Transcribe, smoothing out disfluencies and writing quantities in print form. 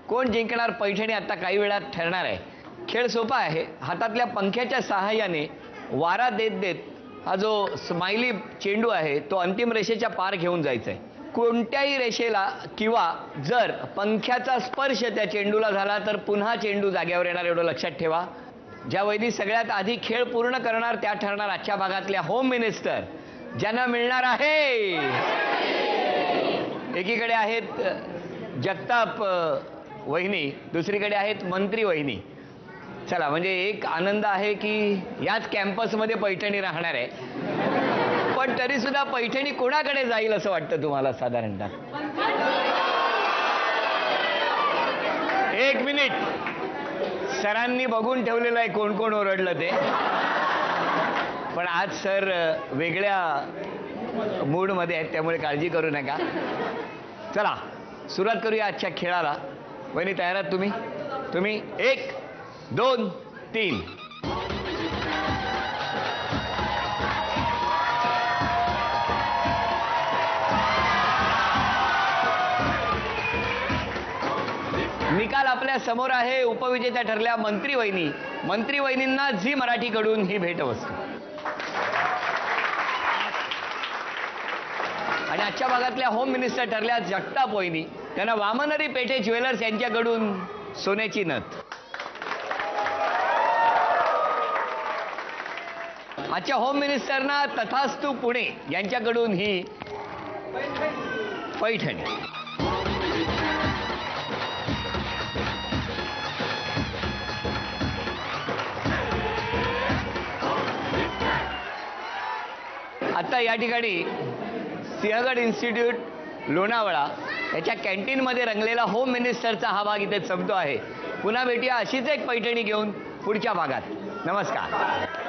कोण जिंकणार पैठणी आता काही वेळात ठरणार आहे। खेळ सोपा आहे। हातातल्या पंख्याच्या सहाय्याने वारा देत देत हा जो स्माइली चेंडू आहे तो अंतिम रेषेच्या पार घेऊन जायचा आहे। कोणत्याही रेषेला किंवा जर पंख्याचा स्पर्श त्या चेंडूला झाला तर पुन्हा चेंडू जागेवर येणार, एवढं लक्षात ठेवा। ज्या वैदी सगळ्यात आधी खेळ पूर्ण करणार त्या ठरणार आजच्या भागातल्या होम मिनिस्टर, ज्यांना मिळणार आहे एकीकडे आहेत जगताप वहिनी, दुसरीकडे आहेत मंत्री वहिनी। चला, म्हणजे एक आनंद आहे की याच कॅम्पसमध्ये पैठणी राहणार आहे, पण तरी सुद्धा पैठणी कोणाकडे जाईल असं वाटतं तुम्हाला साधारणतः? एक मिनिट, सरांनी बघून ठेवलेलं आहे कोण कोण ओरडलं ते, पण आज सर वेगळ्या मूडमध्ये आहेत त्यामुळे काळजी करू नका। चला सुरुवात करूया आजच्या खेळाला। वहिनी तयार आहात तुम्ही? तुम्ही 1 2 3। निकाल आपल्या समोर आहे। उपविजेत्या ठरल्या मंत्री वहिनी। मंत्री वहिनींना झी मराठीकडून ही भेटवस्तू आणि आजच्या भागातल्या होम मिनिस्टर ठरल्या जगताप वहिनी, त्यांना वामनरी पेठे ज्वेलर्स यांच्याकडून सोन्याची नथ। आजच्या होम मिनिस्टरना तथास्तु पुणे यांच्याकडून ही पैठणी। आता या ठिकाणी सिंहगड इन्स्टिट्यूट लोणावळा याच्या कॅन्टीनमध्ये रंगलेला होम मिनिस्टरचा हा भाग इथे संपतो आहे। पुन्हा भेटूया अशीच एक पैठणी घेऊन पुढच्या भागात। नमस्कार।